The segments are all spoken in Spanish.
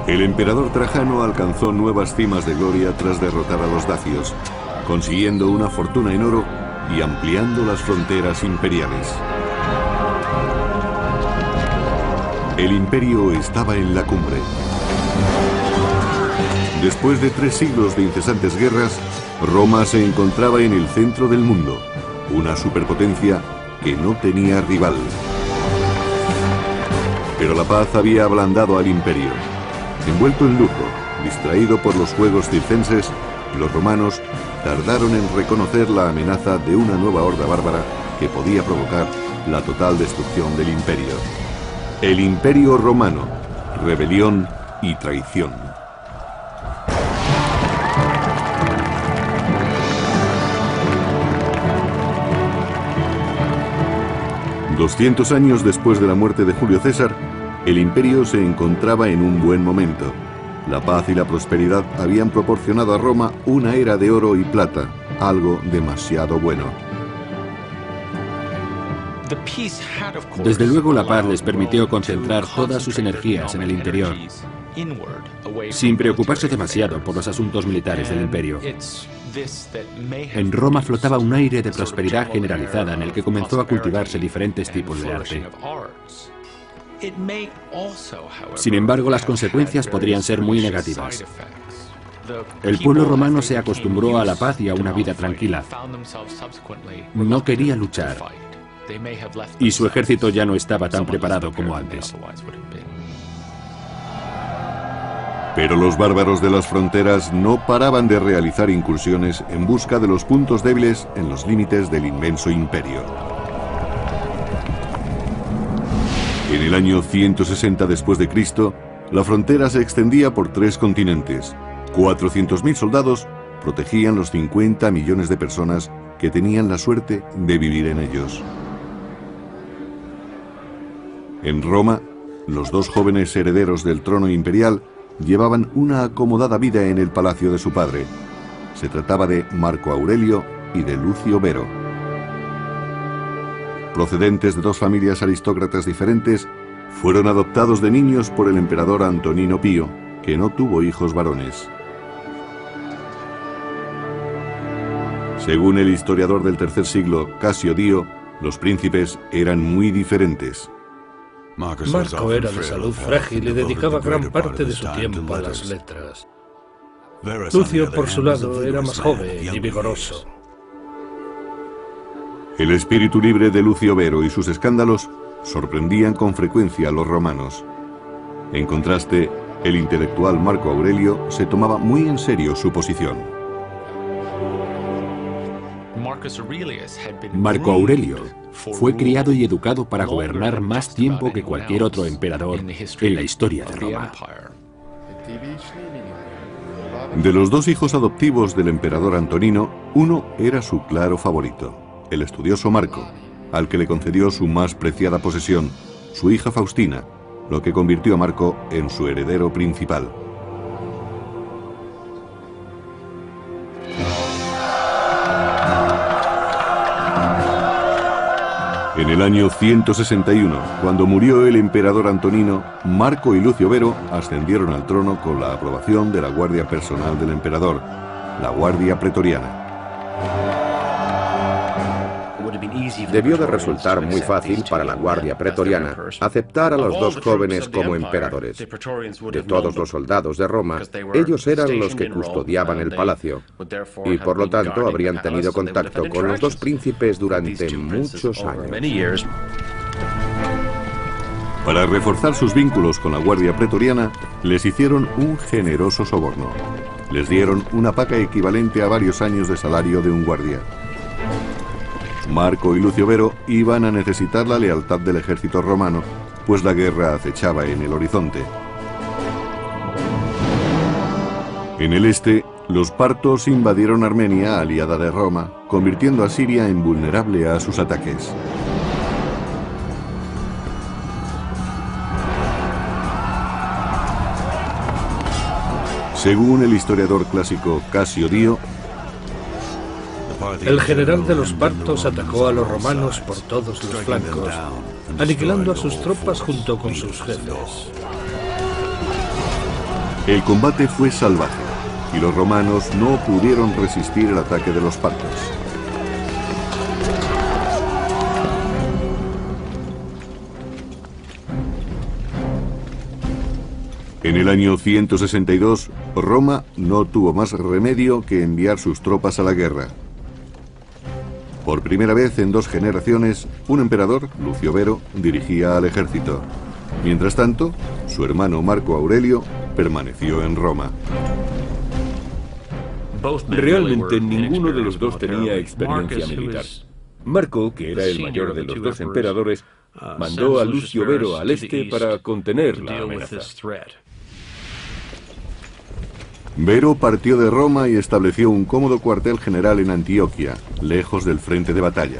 El emperador Trajano alcanzó nuevas cimas de gloria tras derrotar a los dacios, consiguiendo una fortuna en oro y ampliando las fronteras imperiales. El imperio estaba en la cumbre. Después de 3 siglos de incesantes guerras, Roma se encontraba en el centro del mundo, una superpotencia que no tenía rival. Pero la paz había ablandado al imperio. Envuelto en lujo, distraído por los juegos circenses, los romanos tardaron en reconocer la amenaza de una nueva horda bárbara que podía provocar la total destrucción del imperio. El Imperio Romano, rebelión y traición. $200 años después de la muerte de Julio César, el imperio se encontraba en un buen momento. La paz y la prosperidad habían proporcionado a Roma una era de oro y plata, algo demasiado bueno. Desde luego la paz les permitió concentrar todas sus energías en el interior, sin preocuparse demasiado por los asuntos militares del imperio. En Roma flotaba un aire de prosperidad generalizada en el que comenzó a cultivarse diferentes tipos de arte. Sin embargo, las consecuencias podrían ser muy negativas. El pueblo romano se acostumbró a la paz y a una vida tranquila. No quería luchar, y su ejército ya no estaba tan preparado como antes. Pero los bárbaros de las fronteras no paraban de realizar incursiones en busca de los puntos débiles en los límites del inmenso imperio. En el año 160 después de Cristo, la frontera se extendía por 3 continentes. 400.000 soldados protegían los 50 millones de personas que tenían la suerte de vivir en ellos. En Roma, los 2 jóvenes herederos del trono imperial llevaban una acomodada vida en el palacio de su padre. Se trataba de Marco Aurelio y de Lucio Vero. Procedentes de 2 familias aristócratas diferentes, fueron adoptados de niños por el emperador Antonino Pío, que no tuvo hijos varones. Según el historiador del tercer siglo, Casio Dio, los príncipes eran muy diferentes. Marco era de salud frágil y dedicaba gran parte de su tiempo a las letras. Lucio, por su lado, era más joven y vigoroso. El espíritu libre de Lucio Vero y sus escándalos sorprendían con frecuencia a los romanos. En contraste, el intelectual Marco Aurelio se tomaba muy en serio su posición. Marco Aurelio fue criado y educado para gobernar más tiempo que cualquier otro emperador en la historia de Roma. De los 2 hijos adoptivos del emperador Antonino, uno era su claro favorito, el estudioso Marco, al que le concedió su más preciada posesión, su hija Faustina, lo que convirtió a Marco en su heredero principal. En el año 161, cuando murió el emperador Antonino, Marco y Lucio Vero ascendieron al trono con la aprobación de la guardia personal del emperador, la Guardia Pretoriana. Debió de resultar muy fácil para la Guardia Pretoriana aceptar a los 2 jóvenes como emperadores. De todos los soldados de Roma, ellos eran los que custodiaban el palacio, y por lo tanto habrían tenido contacto con los 2 príncipes durante muchos años. Para reforzar sus vínculos con la Guardia Pretoriana, les hicieron un generoso soborno. Les dieron una paga equivalente a varios años de salario de un guardia. Marco y Lucio Vero iban a necesitar la lealtad del ejército romano, pues la guerra acechaba en el horizonte. En el este, los partos invadieron Armenia, aliada de Roma, convirtiendo a Siria en vulnerable a sus ataques. Según el historiador clásico Casio Dio, el general de los partos atacó a los romanos por todos los flancos, aniquilando a sus tropas junto con sus jefes. El combate fue salvaje y los romanos no pudieron resistir el ataque de los partos. En el año 162, Roma no tuvo más remedio que enviar sus tropas a la guerra. Por primera vez en 2 generaciones, un emperador, Lucio Vero, dirigía al ejército. Mientras tanto, su hermano Marco Aurelio permaneció en Roma. Realmente ninguno de los dos tenía experiencia militar. Marco, que era el mayor de los 2 emperadores, mandó a Lucio Vero al este para contener la amenaza. Vero partió de Roma y estableció un cómodo cuartel general en Antioquia, lejos del frente de batalla.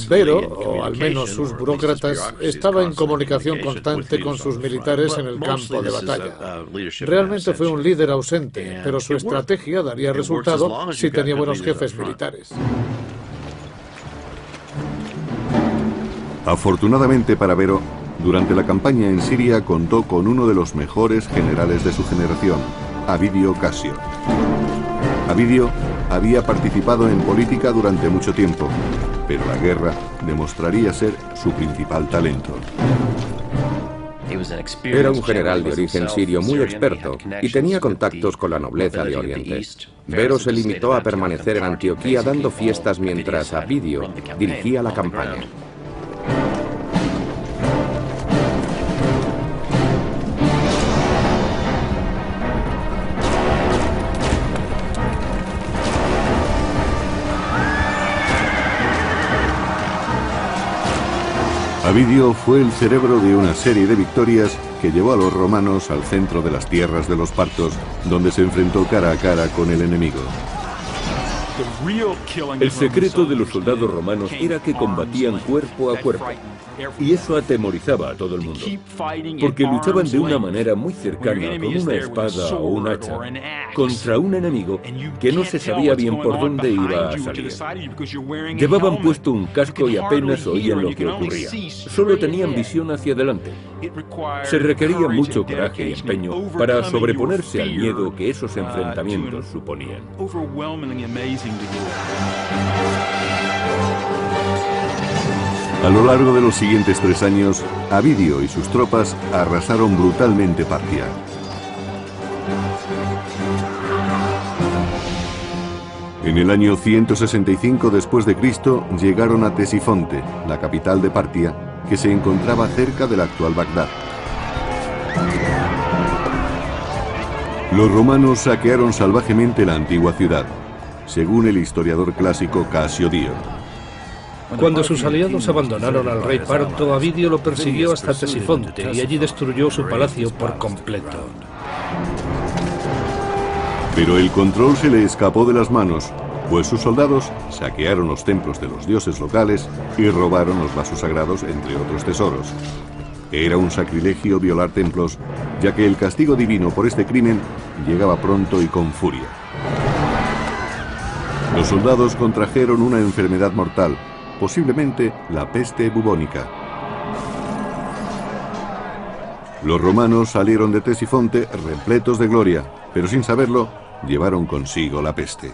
Vero, o al menos sus burócratas, estaba en comunicación constante con sus militares en el campo de batalla. Realmente fue un líder ausente, pero su estrategia daría resultado si tenía buenos jefes militares. Afortunadamente para Vero, durante la campaña en Siria contó con uno de los mejores generales de su generación, Avidio Casio. Avidio había participado en política durante mucho tiempo, pero la guerra demostraría ser su principal talento. Era un general de origen sirio muy experto y tenía contactos con la nobleza de Oriente. Vero se limitó a permanecer en Antioquía dando fiestas mientras Avidio dirigía la campaña. Avidio fue el cerebro de una serie de victorias que llevó a los romanos al centro de las tierras de los partos, donde se enfrentó cara a cara con el enemigo. El secreto de los soldados romanos era que combatían cuerpo a cuerpo. Y eso atemorizaba a todo el mundo, porque luchaban de una manera muy cercana con una espada o un hacha contra un enemigo que no se sabía bien por dónde iba a salir. Llevaban puesto un casco y apenas oían lo que ocurría. Solo tenían visión hacia adelante. Se requería mucho coraje y empeño para sobreponerse al miedo que esos enfrentamientos suponían. A lo largo de los siguientes 3 años, Avidio y sus tropas arrasaron brutalmente Partia. En el año 165 después de Cristo llegaron a Ctesifonte, la capital de Partia, que se encontraba cerca del actual Bagdad. Los romanos saquearon salvajemente la antigua ciudad, según el historiador clásico Casio Dio. Cuando sus aliados abandonaron al rey parto, Avidio lo persiguió hasta Ctesifonte y allí destruyó su palacio por completo. Pero el control se le escapó de las manos, pues sus soldados saquearon los templos de los dioses locales y robaron los vasos sagrados, entre otros tesoros. Era un sacrilegio violar templos, ya que el castigo divino por este crimen llegaba pronto y con furia. Los soldados contrajeron una enfermedad mortal, posiblemente la peste bubónica. Los romanos salieron de Ctesifonte repletos de gloria, pero sin saberlo, llevaron consigo la peste.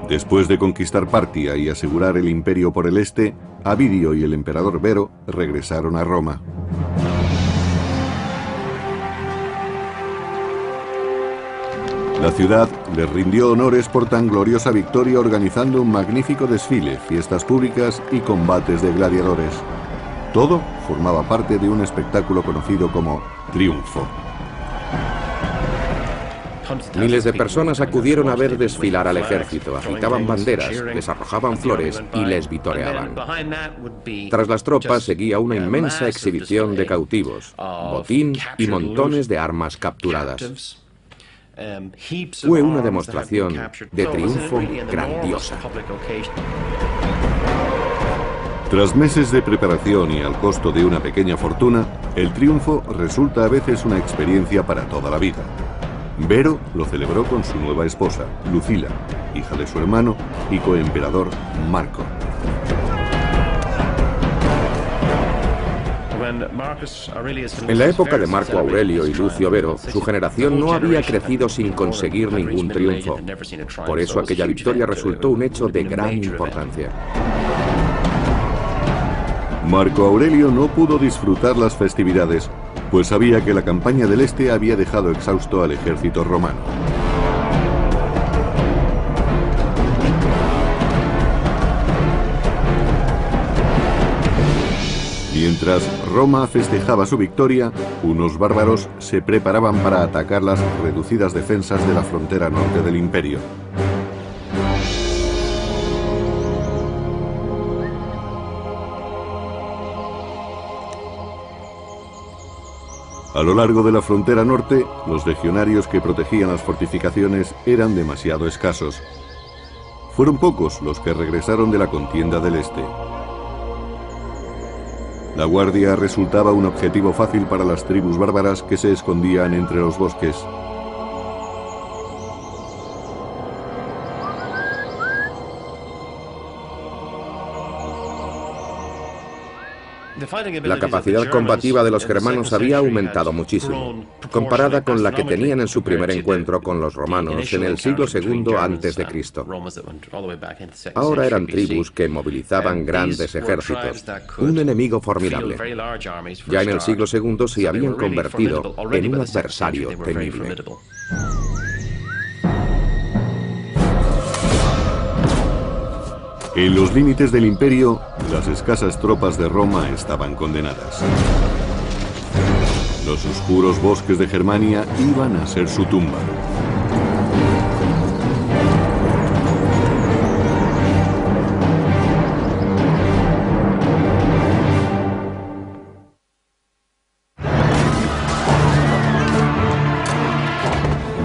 Después de conquistar Partia y asegurar el imperio por el este, Avidio y el emperador Vero regresaron a Roma. La ciudad les rindió honores por tan gloriosa victoria organizando un magnífico desfile, fiestas públicas y combates de gladiadores. Todo formaba parte de un espectáculo conocido como triunfo. Miles de personas acudieron a ver desfilar al ejército, agitaban banderas, les arrojaban flores y les vitoreaban. Tras las tropas seguía una inmensa exhibición de cautivos, botín y montones de armas capturadas. Fue una demostración de triunfo grandiosa. Tras meses de preparación y al costo de una pequeña fortuna, el triunfo resulta a veces una experiencia para toda la vida. Vero lo celebró con su nueva esposa, Lucila, hija de su hermano y coemperador Marco. En la época de Marco Aurelio y Lucio Vero, su generación no había crecido sin conseguir ningún triunfo. Por eso aquella victoria resultó un hecho de gran importancia. Marco Aurelio no pudo disfrutar las festividades, pues sabía que la campaña del Este había dejado exhausto al ejército romano. Mientras Roma festejaba su victoria, unos bárbaros se preparaban para atacar las reducidas defensas de la frontera norte del imperio. A lo largo de la frontera norte, los legionarios que protegían las fortificaciones eran demasiado escasos. Fueron pocos los que regresaron de la contienda del Este. La guardia resultaba un objetivo fácil para las tribus bárbaras que se escondían entre los bosques. La capacidad combativa de los germanos había aumentado muchísimo, comparada con la que tenían en su primer encuentro con los romanos en el siglo II a.C. Ahora eran tribus que movilizaban grandes ejércitos, un enemigo formidable. Ya en el siglo II se habían convertido en un adversario temible. En los límites del imperio, las escasas tropas de Roma estaban condenadas. Los oscuros bosques de Germania iban a ser su tumba.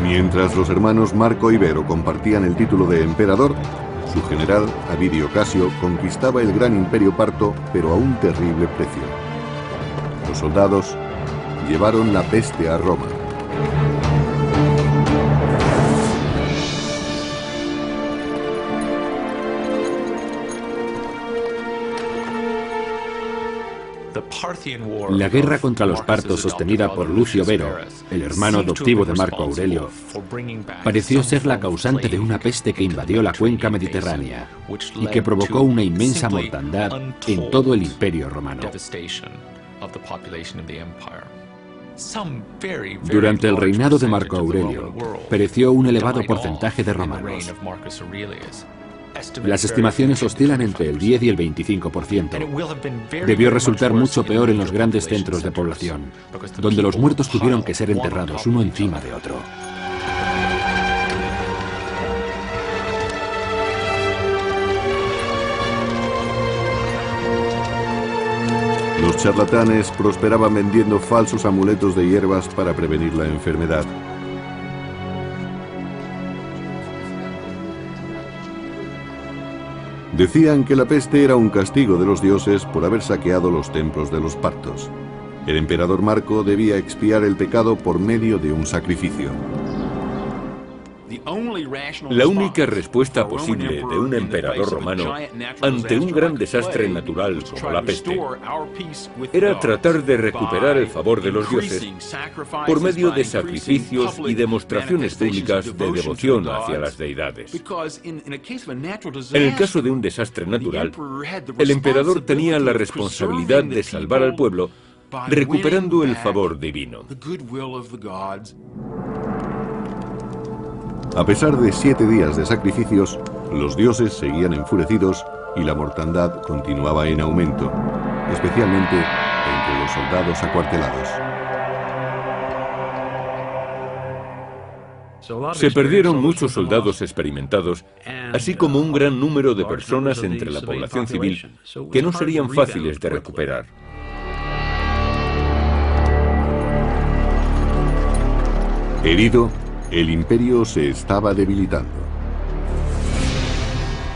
Mientras los hermanos Marco y Vero compartían el título de emperador, su general, Avidio Casio, conquistaba el gran imperio parto, pero a un terrible precio. Los soldados llevaron la peste a Roma. La guerra contra los partos sostenida por Lucio Vero, el hermano adoptivo de Marco Aurelio, pareció ser la causante de una peste que invadió la cuenca mediterránea y que provocó una inmensa mortandad en todo el imperio romano. Durante el reinado de Marco Aurelio, pereció un elevado porcentaje de romanos. Las estimaciones oscilan entre el 10 y el 25%. Debió resultar mucho peor en los grandes centros de población, donde los muertos tuvieron que ser enterrados uno encima de otro. Los charlatanes prosperaban vendiendo falsos amuletos de hierbas para prevenir la enfermedad. Decían que la peste era un castigo de los dioses por haber saqueado los templos de los partos. El emperador Marco debía expiar el pecado por medio de un sacrificio. La única respuesta posible de un emperador romano ante un gran desastre natural como la peste era tratar de recuperar el favor de los dioses por medio de sacrificios y demostraciones públicas de devoción hacia las deidades. En el caso de un desastre natural, el emperador tenía la responsabilidad de salvar al pueblo recuperando el favor divino. A pesar de 7 días de sacrificios, los dioses seguían enfurecidos y la mortandad continuaba en aumento, especialmente entre los soldados acuartelados. Se perdieron muchos soldados experimentados, así como un gran número de personas entre la población civil que no serían fáciles de recuperar. Herido, el imperio se estaba debilitando.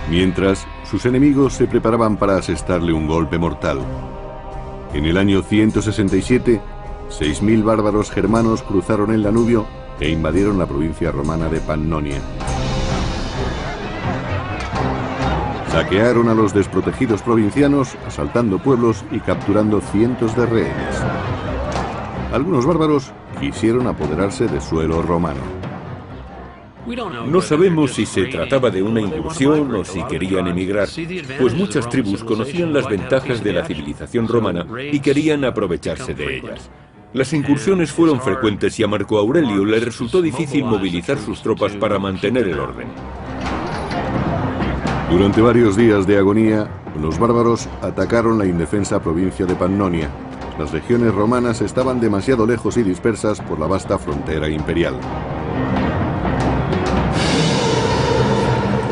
Mientras, sus enemigos se preparaban para asestarle un golpe mortal. En el año 167, 6.000 bárbaros germanos cruzaron el Danubio e invadieron la provincia romana de Pannonia. Saquearon a los desprotegidos provincianos, asaltando pueblos y capturando cientos de rehenes. Algunos bárbaros quisieron apoderarse de suelo romano. No sabemos si se trataba de una incursión o si querían emigrar, pues muchas tribus conocían las ventajas de la civilización romana y querían aprovecharse de ellas. Las incursiones fueron frecuentes y a Marco Aurelio le resultó difícil movilizar sus tropas para mantener el orden. Durante varios días de agonía, los bárbaros atacaron la indefensa provincia de Pannonia. Las legiones romanas estaban demasiado lejos y dispersas por la vasta frontera imperial.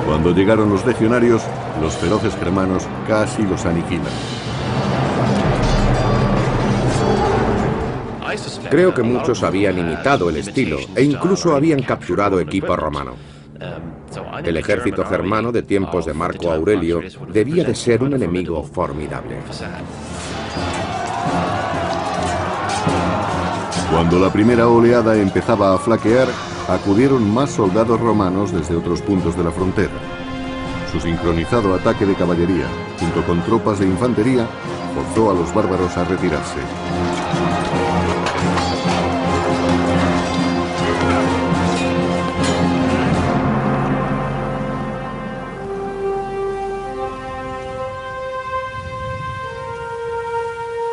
Cuando llegaron los legionarios, los feroces germanos casi los aniquilan. Creo que muchos habían imitado el estilo e incluso habían capturado equipo romano. El ejército germano de tiempos de Marco Aurelio debía de ser un enemigo formidable. Cuando la primera oleada empezaba a flaquear, acudieron más soldados romanos desde otros puntos de la frontera. Su sincronizado ataque de caballería, junto con tropas de infantería, forzó a los bárbaros a retirarse.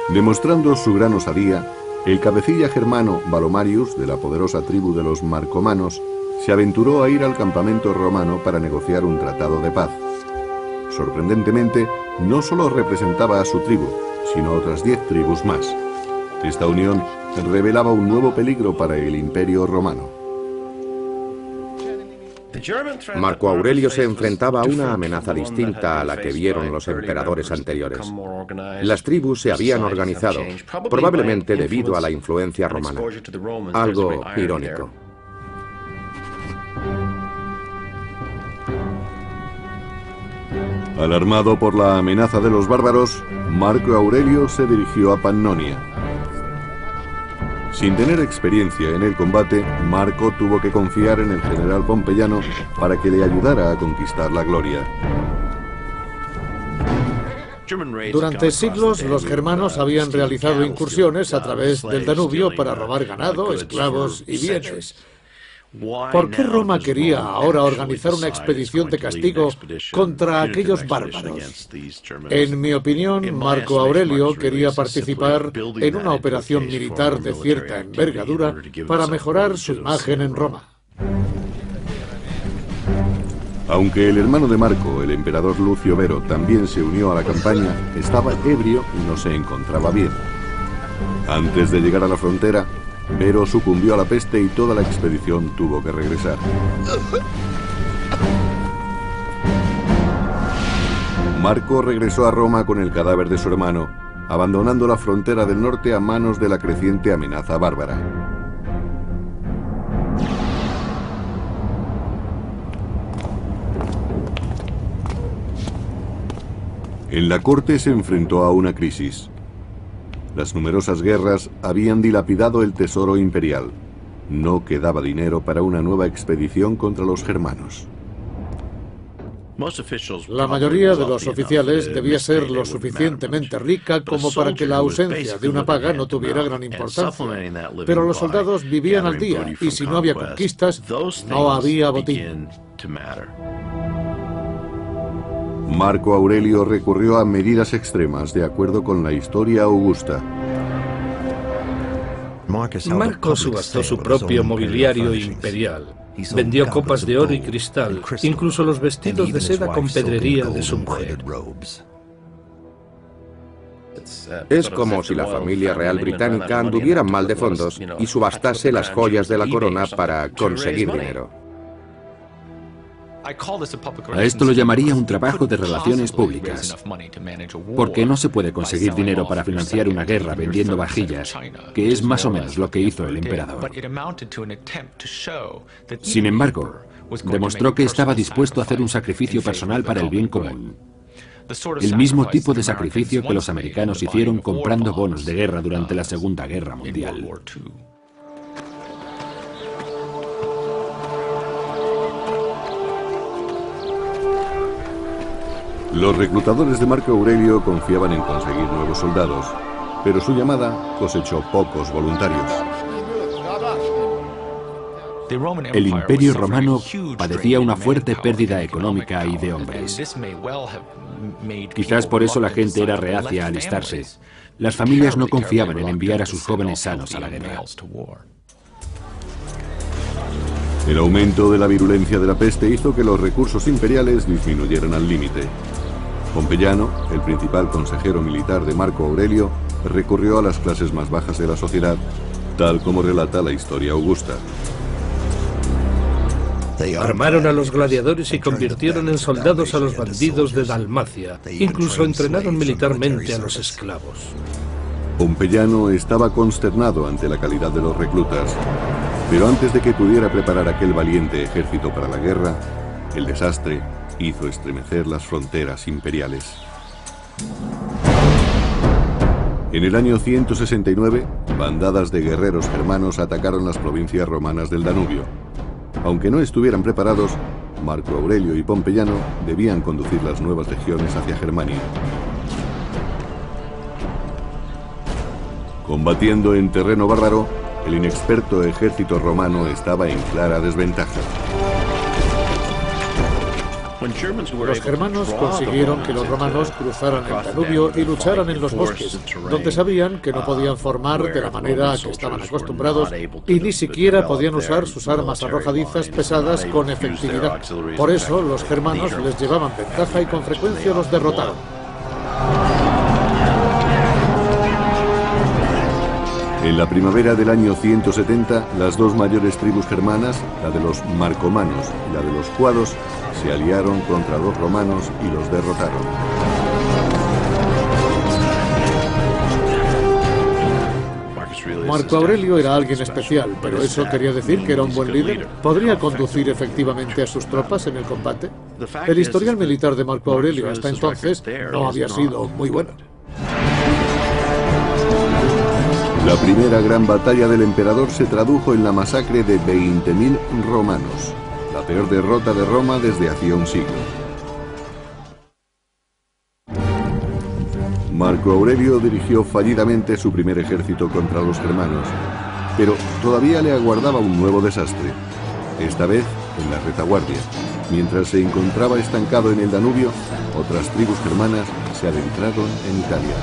Demostrando su gran osadía, el cabecilla germano Valomarius, de la poderosa tribu de los Marcomanos, se aventuró a ir al campamento romano para negociar un tratado de paz. Sorprendentemente, no solo representaba a su tribu, sino a otras 10 tribus más. Esta unión revelaba un nuevo peligro para el Imperio Romano. Marco Aurelio se enfrentaba a una amenaza distinta a la que vieron los emperadores anteriores. Las tribus se habían organizado, probablemente debido a la influencia romana. Algo irónico. Alarmado por la amenaza de los bárbaros, Marco Aurelio se dirigió a Pannonia. Sin tener experiencia en el combate, Marco tuvo que confiar en el general pompeyano para que le ayudara a conquistar la gloria. Durante siglos, los germanos habían realizado incursiones a través del Danubio para robar ganado, esclavos y bienes. ¿Por qué Roma quería ahora organizar una expedición de castigo contra aquellos bárbaros? En mi opinión, Marco Aurelio quería participar en una operación militar de cierta envergadura para mejorar su imagen en Roma. Aunque el hermano de Marco, el emperador Lucio Vero, también se unió a la campaña, estaba ebrio y no se encontraba bien. Antes de llegar a la frontera, Vero sucumbió a la peste y toda la expedición tuvo que regresar. Marco regresó a Roma con el cadáver de su hermano, abandonando la frontera del norte a manos de la creciente amenaza bárbara. En la corte se enfrentó a una crisis. Las numerosas guerras habían dilapidado el tesoro imperial. No quedaba dinero para una nueva expedición contra los germanos. La mayoría de los oficiales debía ser lo suficientemente rica como para que la ausencia de una paga no tuviera gran importancia. Pero los soldados vivían al día y si no había conquistas, no había botín. Marco Aurelio recurrió a medidas extremas de acuerdo con la historia augusta. Marco subastó su propio mobiliario imperial. Vendió copas de oro y cristal, incluso los vestidos de seda con pedrería de su mujer. Es como si la familia real británica anduviera mal de fondos y subastase las joyas de la corona para conseguir dinero. A esto lo llamaría un trabajo de relaciones públicas, porque no se puede conseguir dinero para financiar una guerra vendiendo vajillas, que es más o menos lo que hizo el emperador. Sin embargo, demostró que estaba dispuesto a hacer un sacrificio personal para el bien común. El mismo tipo de sacrificio que los americanos hicieron comprando bonos de guerra durante la Segunda Guerra Mundial. Los reclutadores de Marco Aurelio confiaban en conseguir nuevos soldados, pero su llamada cosechó pocos voluntarios. El Imperio Romano padecía una fuerte pérdida económica y de hombres. Quizás por eso la gente era reacia a alistarse. Las familias no confiaban en enviar a sus jóvenes sanos a la guerra. El aumento de la virulencia de la peste hizo que los recursos imperiales disminuyeran al límite. Pompeyano, el principal consejero militar de Marco Aurelio, recurrió a las clases más bajas de la sociedad, tal como relata la historia augusta. Armaron a los gladiadores y convirtieron en soldados a los bandidos de Dalmacia. Incluso entrenaron militarmente a los esclavos. Pompeyano estaba consternado ante la calidad de los reclutas, pero antes de que pudiera preparar aquel valiente ejército para la guerra, el desastre hizo estremecer las fronteras imperiales. En el año 169, bandadas de guerreros germanos atacaron las provincias romanas del Danubio. Aunque no estuvieran preparados, Marco Aurelio y Pompeyano debían conducir las nuevas legiones hacia Germania. Combatiendo en terreno bárbaro, el inexperto ejército romano estaba en clara desventaja. Los germanos consiguieron que los romanos cruzaran el Danubio y lucharan en los bosques, donde sabían que no podían formar de la manera a que estaban acostumbrados y ni siquiera podían usar sus armas arrojadizas pesadas con efectividad. Por eso los germanos les llevaban ventaja y con frecuencia los derrotaron. En la primavera del año 170, las dos mayores tribus germanas, la de los marcomanos y la de los cuados, se aliaron contra los romanos y los derrotaron. Marco Aurelio era alguien especial, pero ¿eso quería decir que era un buen líder? ¿Podría conducir efectivamente a sus tropas en el combate? El historial militar de Marco Aurelio hasta entonces no había sido muy bueno. La primera gran batalla del emperador se tradujo en la masacre de 20.000 romanos, la peor derrota de Roma desde hacía un siglo. Marco Aurelio dirigió fallidamente su primer ejército contra los germanos, pero todavía le aguardaba un nuevo desastre, esta vez en la retaguardia. Mientras se encontraba estancado en el Danubio, otras tribus germanas se adentraron en Italia.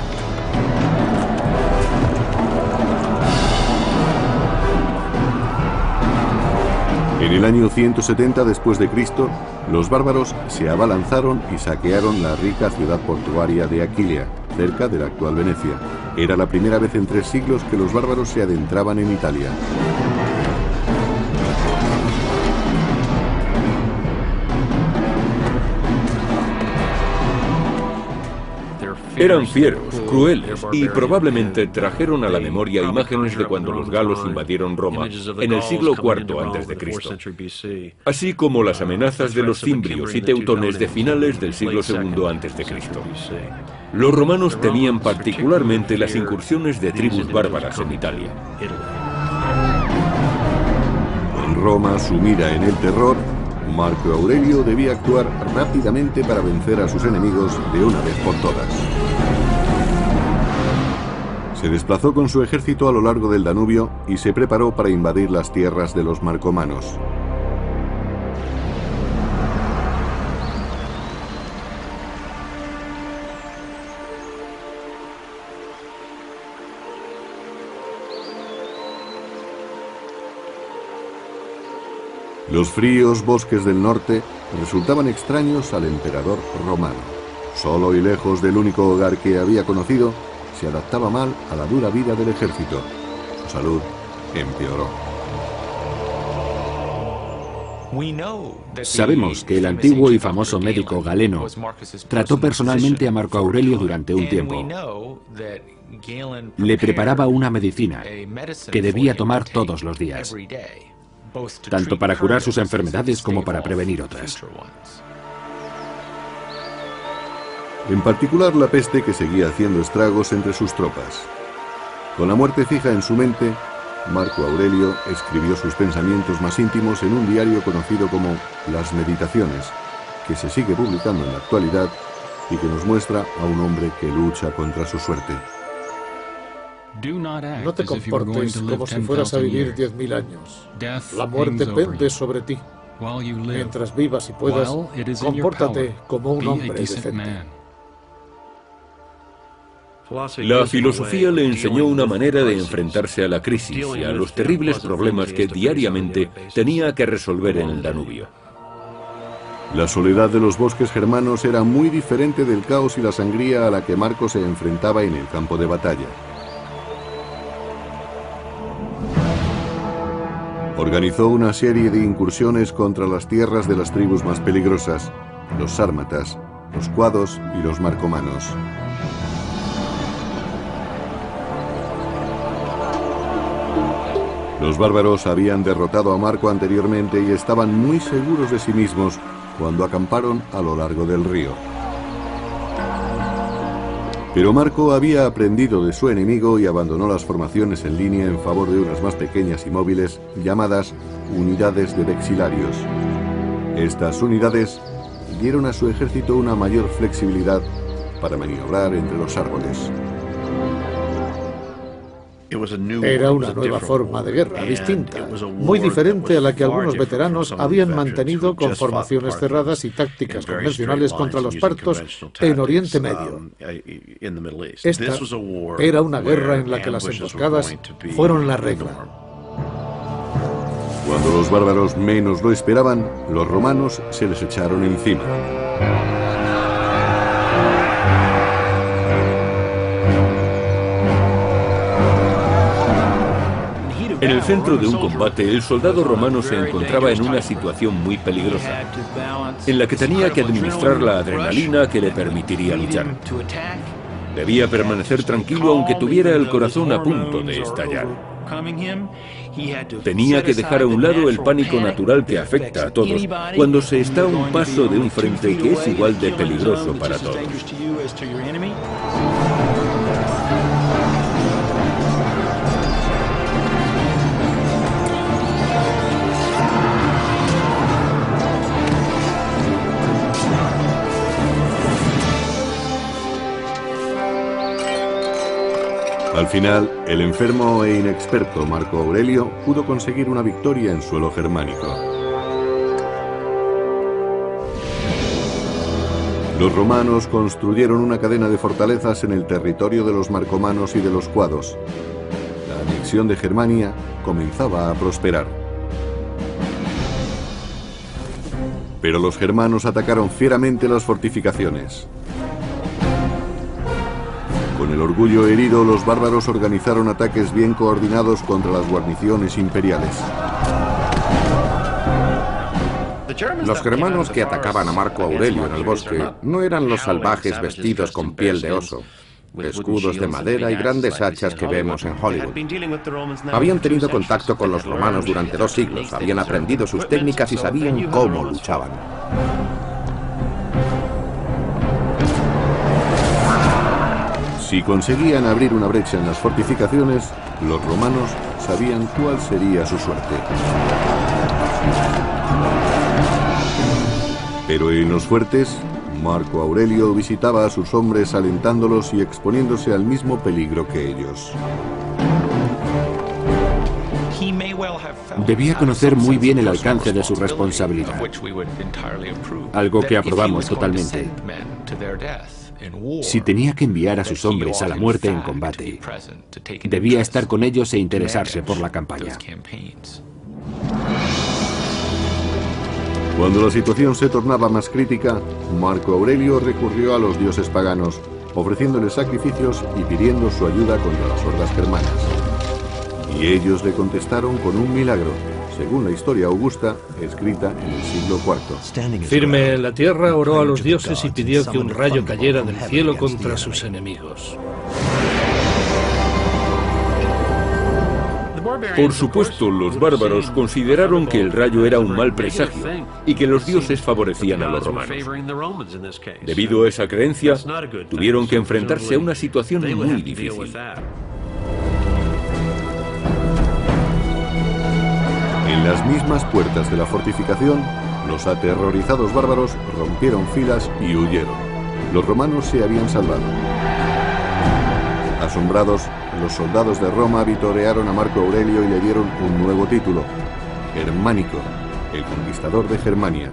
En el año 170 después de Cristo, los bárbaros se abalanzaron y saquearon la rica ciudad portuaria de Aquilia, cerca de la actual Venecia. Era la primera vez en 3 siglos que los bárbaros se adentraban en Italia. Eran fieros, crueles y probablemente trajeron a la memoria imágenes de cuando los galos invadieron Roma en el siglo IV a.C., así como las amenazas de los cimbrios y teutones de finales del siglo II a.C. Los romanos temían particularmente las incursiones de tribus bárbaras en Italia. Con Roma sumida en el terror, Marco Aurelio debía actuar rápidamente para vencer a sus enemigos de una vez por todas. Se desplazó con su ejército a lo largo del Danubio y se preparó para invadir las tierras de los marcomanos. Los fríos bosques del norte resultaban extraños al emperador romano. Solo y lejos del único hogar que había conocido, se adaptaba mal a la dura vida del ejército. Su salud empeoró. Sabemos que el antiguo y famoso médico Galeno trató personalmente a Marco Aurelio durante un tiempo. Le preparaba una medicina que debía tomar todos los días, tanto para curar sus enfermedades como para prevenir otras. En particular la peste, que seguía haciendo estragos entre sus tropas. Con la muerte fija en su mente, Marco Aurelio escribió sus pensamientos más íntimos en un diario conocido como Las Meditaciones, que se sigue publicando en la actualidad y que nos muestra a un hombre que lucha contra su suerte. No te comportes como si fueras a vivir 10.000 años. La muerte pende sobre ti. Mientras vivas y puedas, compórtate como un hombre decente. La filosofía le enseñó una manera de enfrentarse a la crisis y a los terribles problemas que diariamente tenía que resolver en el Danubio. La soledad de los bosques germanos era muy diferente del caos y la sangría a la que Marco se enfrentaba en el campo de batalla. Organizó una serie de incursiones contra las tierras de las tribus más peligrosas, los sármatas, los cuados y los marcomanos. Los bárbaros habían derrotado a Marco anteriormente y estaban muy seguros de sí mismos cuando acamparon a lo largo del río. Pero Marco había aprendido de su enemigo y abandonó las formaciones en línea en favor de unas más pequeñas y móviles llamadas unidades de vexilarios. Estas unidades dieron a su ejército una mayor flexibilidad para maniobrar entre los árboles. Era una nueva forma de guerra, distinta, muy diferente a la que algunos veteranos habían mantenido con formaciones cerradas y tácticas convencionales contra los partos en Oriente Medio. Esta era una guerra en la que las emboscadas fueron la regla. Cuando los bárbaros menos lo esperaban, los romanos se les echaron encima. En el centro de un combate, el soldado romano se encontraba en una situación muy peligrosa, en la que tenía que administrar la adrenalina que le permitiría luchar. Debía permanecer tranquilo aunque tuviera el corazón a punto de estallar. Tenía que dejar a un lado el pánico natural que afecta a todos cuando se está a un paso de un frente que es igual de peligroso para todos. Al final, el enfermo e inexperto Marco Aurelio pudo conseguir una victoria en suelo germánico. Los romanos construyeron una cadena de fortalezas en el territorio de los marcomanos y de los cuados. La anexión de Germania comenzaba a prosperar. Pero los germanos atacaron fieramente las fortificaciones. Con el orgullo herido, los bárbaros organizaron ataques bien coordinados contra las guarniciones imperiales. Los germanos que atacaban a Marco Aurelio en el bosque no eran los salvajes vestidos con piel de oso, escudos de madera y grandes hachas que vemos en Hollywood. Habían tenido contacto con los romanos durante 2 siglos, habían aprendido sus técnicas y sabían cómo luchaban. Si conseguían abrir una brecha en las fortificaciones, los romanos sabían cuál sería su suerte. Pero en los fuertes, Marco Aurelio visitaba a sus hombres alentándolos y exponiéndose al mismo peligro que ellos. Debía conocer muy bien el alcance de su responsabilidad, algo que aprobamos totalmente. Si tenía que enviar a sus hombres a la muerte en combate, debía estar con ellos e interesarse por la campaña. Cuando la situación se tornaba más crítica, Marco Aurelio recurrió a los dioses paganos, ofreciéndoles sacrificios y pidiendo su ayuda contra las hordas germanas. Y ellos le contestaron con un milagro, según la historia augusta, escrita en el siglo IV. Firme en la tierra, oró a los dioses y pidió que un rayo cayera del cielo contra sus enemigos. Por supuesto, los bárbaros consideraron que el rayo era un mal presagio y que los dioses favorecían a los romanos. Debido a esa creencia, tuvieron que enfrentarse a una situación muy difícil. En las mismas puertas de la fortificación, los aterrorizados bárbaros rompieron filas y huyeron. Los romanos se habían salvado. Asombrados, los soldados de Roma vitorearon a Marco Aurelio y le dieron un nuevo título, Germánico, el conquistador de Germania.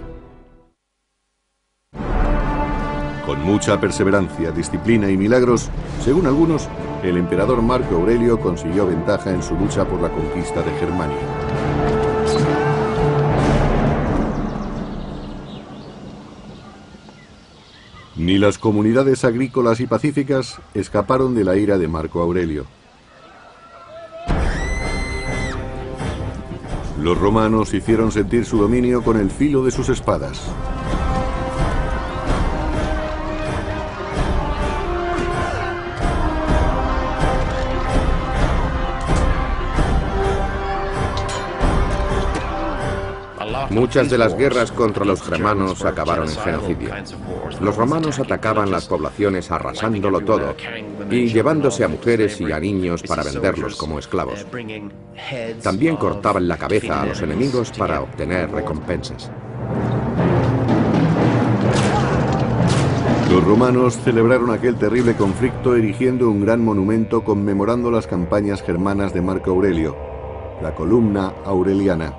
Con mucha perseverancia, disciplina y milagros, según algunos, el emperador Marco Aurelio consiguió ventaja en su lucha por la conquista de Germania. Ni las comunidades agrícolas y pacíficas escaparon de la ira de Marco Aurelio. Los romanos hicieron sentir su dominio con el filo de sus espadas. Muchas de las guerras contra los germanos acabaron en genocidio. Los romanos atacaban las poblaciones arrasándolo todo y llevándose a mujeres y a niños para venderlos como esclavos. También cortaban la cabeza a los enemigos para obtener recompensas. Los romanos celebraron aquel terrible conflicto erigiendo un gran monumento conmemorando las campañas germanas de Marco Aurelio, la Columna Aureliana.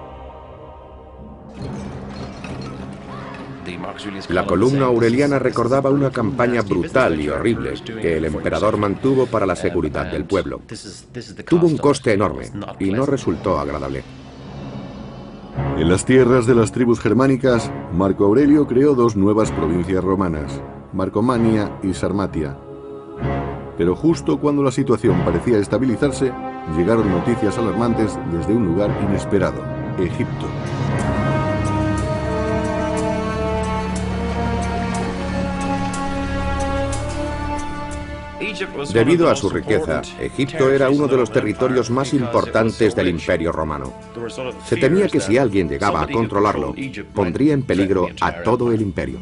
La columna aureliana recordaba una campaña brutal y horrible que el emperador mantuvo para la seguridad del pueblo. Tuvo un coste enorme y no resultó agradable. En las tierras de las tribus germánicas, Marco Aurelio creó dos nuevas provincias romanas, Marcomania y Sarmatia. Pero justo cuando la situación parecía estabilizarse, llegaron noticias alarmantes desde un lugar inesperado, Egipto. Debido a su riqueza, Egipto era uno de los territorios más importantes del Imperio Romano. Se temía que si alguien llegaba a controlarlo, pondría en peligro a todo el imperio.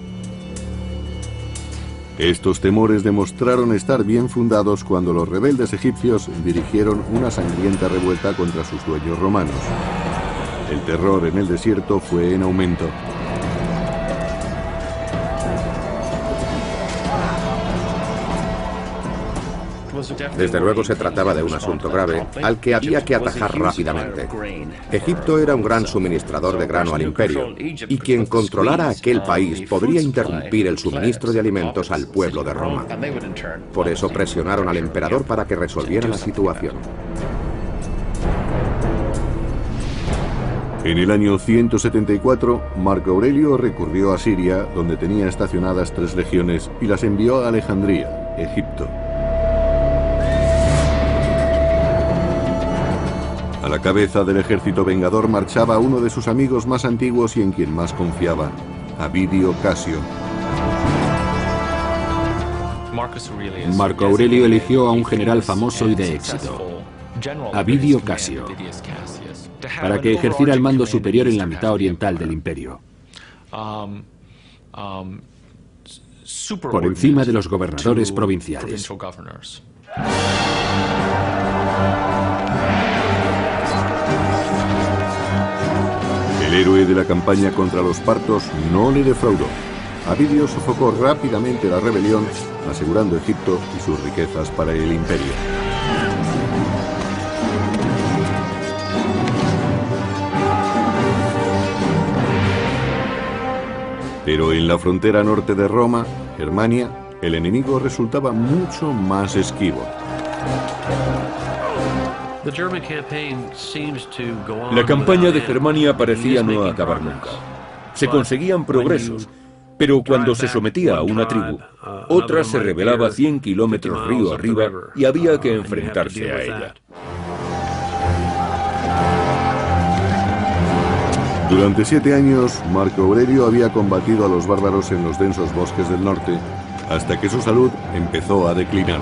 Estos temores demostraron estar bien fundados cuando los rebeldes egipcios dirigieron una sangrienta revuelta contra sus dueños romanos. El terror en el desierto fue en aumento. Desde luego se trataba de un asunto grave al que había que atajar rápidamente. Egipto era un gran suministrador de grano al imperio, y quien controlara aquel país podría interrumpir el suministro de alimentos al pueblo de Roma. Por eso presionaron al emperador para que resolviera la situación. En el año 174, Marco Aurelio recurrió a Siria, donde tenía estacionadas 3 legiones, y las envió a Alejandría, Egipto. A la cabeza del ejército vengador marchaba uno de sus amigos más antiguos y en quien más confiaba, Avidio Casio. Marco Aurelio eligió a un general famoso y de éxito, Avidio Casio, para que ejerciera el mando superior en la mitad oriental del imperio, por encima de los gobernadores provinciales. El héroe de la campaña contra los partos no le defraudó. Avidio sofocó rápidamente la rebelión, asegurando Egipto y sus riquezas para el imperio. Pero en la frontera norte de Roma, Germania, el enemigo resultaba mucho más esquivo. La campaña de Germania parecía no acabar nunca. Se conseguían progresos, pero cuando se sometía a una tribu, otra se rebelaba 100 kilómetros río arriba y había que enfrentarse a ella. Durante 7 años, Marco Aurelio había combatido a los bárbaros en los densos bosques del norte, hasta que su salud empezó a declinar.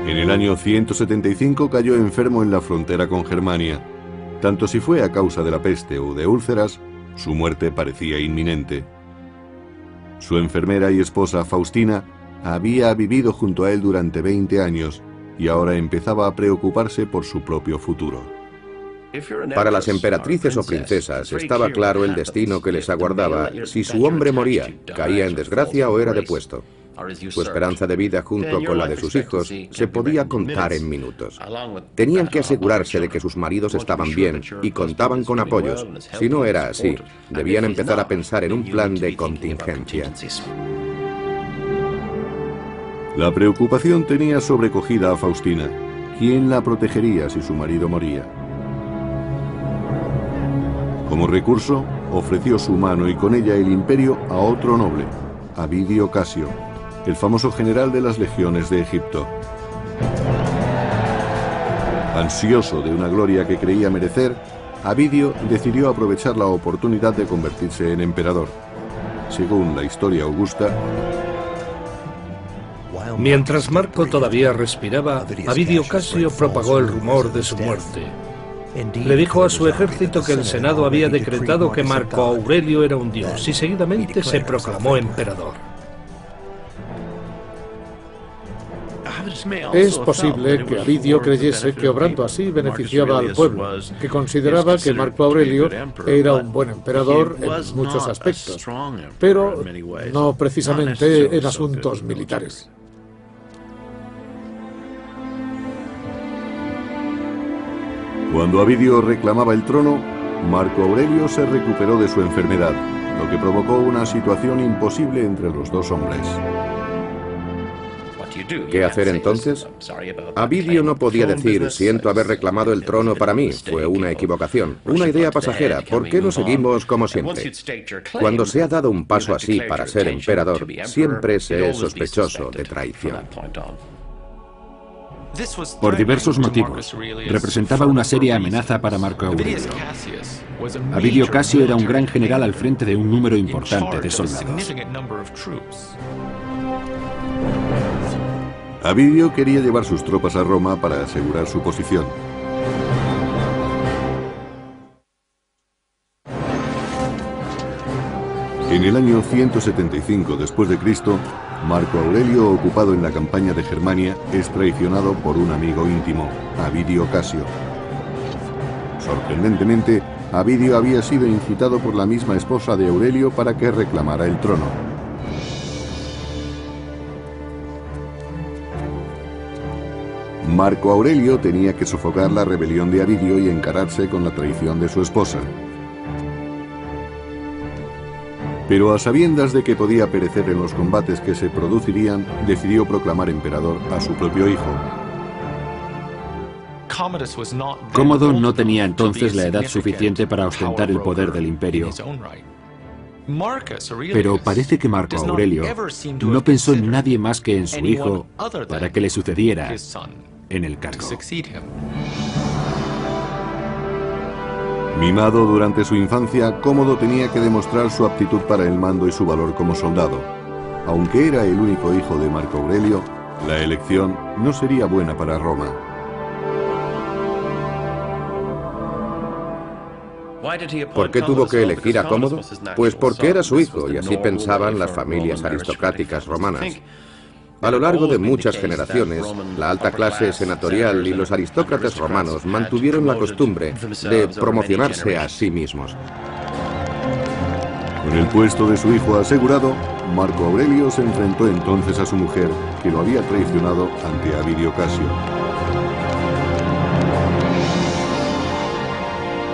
En el año 175 cayó enfermo en la frontera con Germania. Tanto si fue a causa de la peste o de úlceras, su muerte parecía inminente. Su enfermera y esposa Faustina había vivido junto a él durante 20 años y ahora empezaba a preocuparse por su propio futuro. Para las emperatrices o princesas estaba claro el destino que les aguardaba si su hombre moría, caía en desgracia o era depuesto. Su esperanza de vida junto con la de sus hijos se podía contar en minutos. Tenían que asegurarse de que sus maridos estaban bien y contaban con apoyos. Si no era así, debían empezar a pensar en un plan de contingencia. La preocupación tenía sobrecogida a Faustina. ¿Quién la protegería si su marido moría? Como recurso, ofreció su mano y con ella el imperio a otro noble, Avidio Casio, el famoso general de las legiones de Egipto. Ansioso de una gloria que creía merecer, Avidio decidió aprovechar la oportunidad de convertirse en emperador. Según la historia augusta, mientras Marco todavía respiraba, Avidio Casio propagó el rumor de su muerte. Le dijo a su ejército que el Senado había decretado que Marco Aurelio era un dios y seguidamente se proclamó emperador. Es posible que Avidio creyese que obrando así beneficiaba al pueblo, que consideraba que Marco Aurelio era un buen emperador en muchos aspectos, pero no precisamente en asuntos militares. Cuando Avidio reclamaba el trono, Marco Aurelio se recuperó de su enfermedad, lo que provocó una situación imposible entre los dos hombres. ¿Qué hacer entonces? Avidio no podía decir, siento haber reclamado el trono para mí, fue una equivocación, una idea pasajera, ¿por qué no seguimos como siempre? Cuando se ha dado un paso así para ser emperador, siempre se es sospechoso de traición. Por diversos motivos, representaba una seria amenaza para Marco Aurelio. Avidio Casio era un gran general al frente de un número importante de soldados. Avidio quería llevar sus tropas a Roma para asegurar su posición. En el año 175 después de Cristo, Marco Aurelio, ocupado en la campaña de Germania, es traicionado por un amigo íntimo, Avidio Casio. Sorprendentemente, Avidio había sido incitado por la misma esposa de Aurelio para que reclamara el trono. Marco Aurelio tenía que sofocar la rebelión de Avidio y encararse con la traición de su esposa. Pero a sabiendas de que podía perecer en los combates que se producirían, decidió proclamar emperador a su propio hijo. Cómodo no tenía entonces la edad suficiente para ostentar el poder del imperio. Pero parece que Marco Aurelio no pensó en nadie más que en su hijo para que le sucediera en el cargo. Mimado durante su infancia, Cómodo tenía que demostrar su aptitud para el mando y su valor como soldado. Aunque era el único hijo de Marco Aurelio, la elección no sería buena para Roma. ¿Por qué tuvo que elegir a Cómodo? Pues porque era su hijo y así pensaban las familias aristocráticas romanas. A lo largo de muchas generaciones, la alta clase senatorial y los aristócratas romanos mantuvieron la costumbre de promocionarse a sí mismos. Con el puesto de su hijo asegurado, Marco Aurelio se enfrentó entonces a su mujer, que lo había traicionado ante Avidio Casio.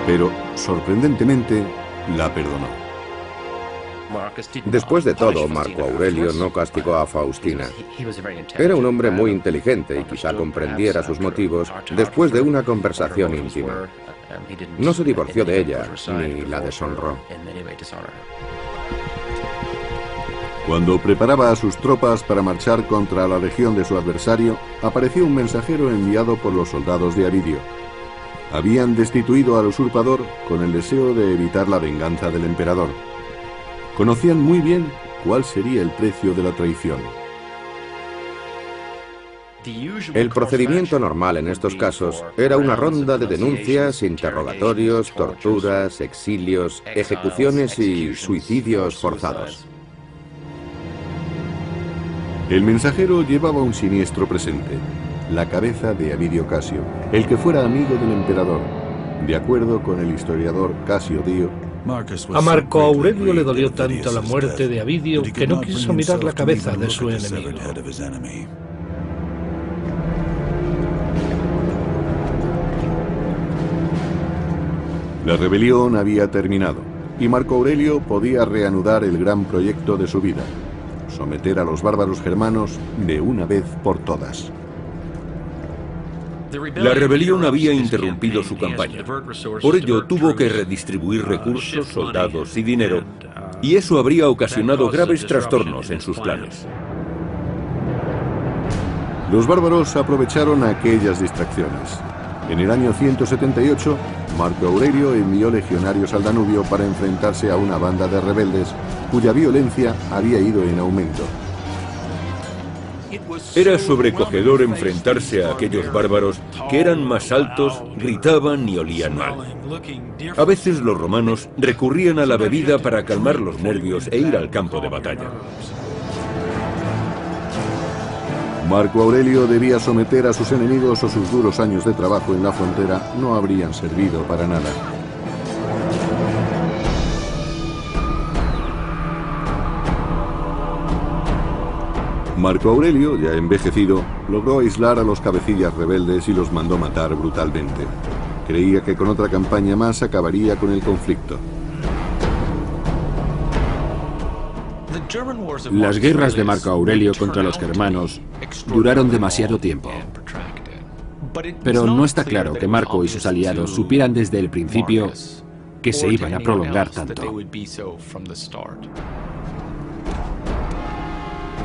Pero, sorprendentemente, la perdonó. Después de todo, Marco Aurelio no castigó a Faustina. Era un hombre muy inteligente y quizá comprendiera sus motivos después de una conversación íntima. No se divorció de ella, ni la deshonró. Cuando preparaba a sus tropas para marchar contra la legión de su adversario, apareció un mensajero enviado por los soldados de Avidio. Habían destituido al usurpador con el deseo de evitar la venganza del emperador. Conocían muy bien cuál sería el precio de la traición. El procedimiento normal en estos casos era una ronda de denuncias, interrogatorios, torturas, exilios, ejecuciones y suicidios forzados. El mensajero llevaba un siniestro presente, la cabeza de Avidio Casio, el que fuera amigo del emperador. De acuerdo con el historiador Casio Dio, a Marco Aurelio le dolió tanto la muerte de Avidio que no quiso mirar la cabeza de su enemigo. La rebelión había terminado y Marco Aurelio podía reanudar el gran proyecto de su vida: someter a los bárbaros germanos de una vez por todas. La rebelión había interrumpido su campaña. Por ello tuvo que redistribuir recursos, soldados y dinero, y eso habría ocasionado graves trastornos en sus planes. Los bárbaros aprovecharon aquellas distracciones. En el año 178, Marco Aurelio envió legionarios al Danubio para enfrentarse a una banda de rebeldes cuya violencia había ido en aumento. Era sobrecogedor enfrentarse a aquellos bárbaros que eran más altos, gritaban y olían mal. A veces los romanos recurrían a la bebida para calmar los nervios e ir al campo de batalla. Marco Aurelio debía someter a sus enemigos o sus duros años de trabajo en la frontera no habrían servido para nada. Marco Aurelio, ya envejecido, logró aislar a los cabecillas rebeldes y los mandó matar brutalmente. Creía que con otra campaña más acabaría con el conflicto. Las guerras de Marco Aurelio contra los germanos duraron demasiado tiempo. Pero no está claro que Marco y sus aliados supieran desde el principio que se iban a prolongar tanto.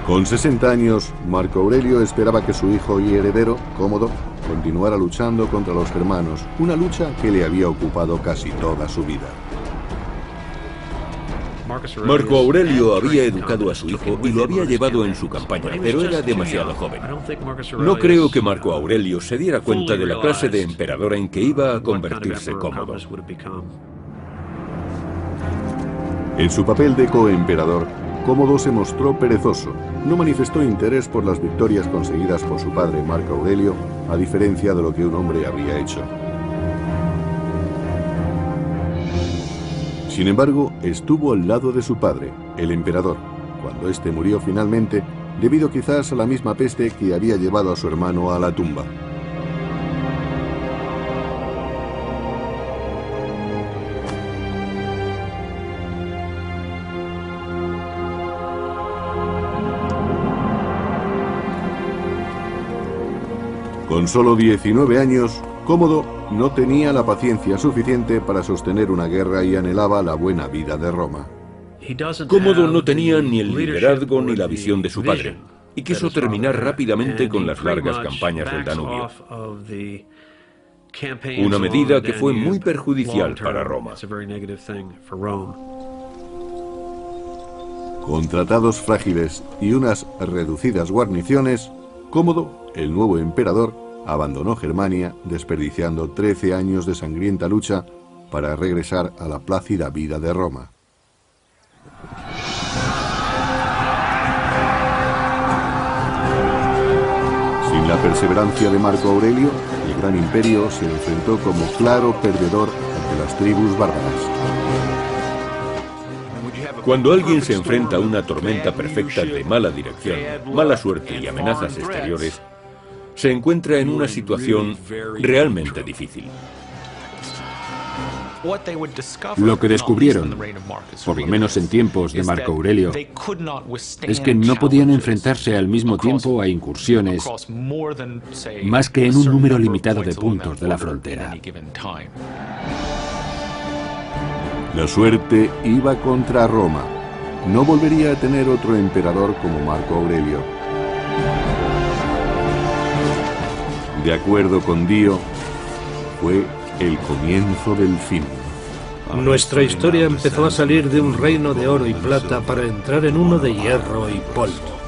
Con 60 años, Marco Aurelio esperaba que su hijo y heredero, Cómodo, continuara luchando contra los germanos, una lucha que le había ocupado casi toda su vida. Marco Aurelio había educado a su hijo y lo había llevado en su campaña, pero era demasiado joven. No creo que Marco Aurelio se diera cuenta de la clase de emperador en que iba a convertirse Cómodo. En su papel de coemperador, Cómodo se mostró perezoso. No manifestó interés por las victorias conseguidas por su padre Marco Aurelio, a diferencia de lo que un hombre habría hecho. Sin embargo, estuvo al lado de su padre, el emperador, cuando éste murió finalmente, debido quizás a la misma peste que había llevado a su hermano a la tumba. Con solo 19 años, Cómodo no tenía la paciencia suficiente para sostener una guerra y anhelaba la buena vida de Roma. Cómodo no tenía ni el liderazgo ni la visión de su padre, y quiso terminar rápidamente con las largas campañas del Danubio. Una medida que fue muy perjudicial para Roma. Con tratados frágiles y unas reducidas guarniciones, Cómodo, el nuevo emperador, abandonó Germania, desperdiciando 13 años de sangrienta lucha para regresar a la plácida vida de Roma. Sin la perseverancia de Marco Aurelio, el gran imperio se enfrentó como claro perdedor ante las tribus bárbaras. Cuando alguien se enfrenta a una tormenta perfecta de mala dirección, mala suerte y amenazas exteriores, se encuentra en una situación realmente difícil. Lo que descubrieron, por lo menos en tiempos de Marco Aurelio, es que no podían enfrentarse al mismo tiempo a incursiones más que en un número limitado de puntos de la frontera. La suerte iba contra Roma. No volvería a tener otro emperador como Marco Aurelio. De acuerdo con Dio, fue el comienzo del fin. Nuestra historia empezó a salir de un reino de oro y plata para entrar en uno de hierro y polvo.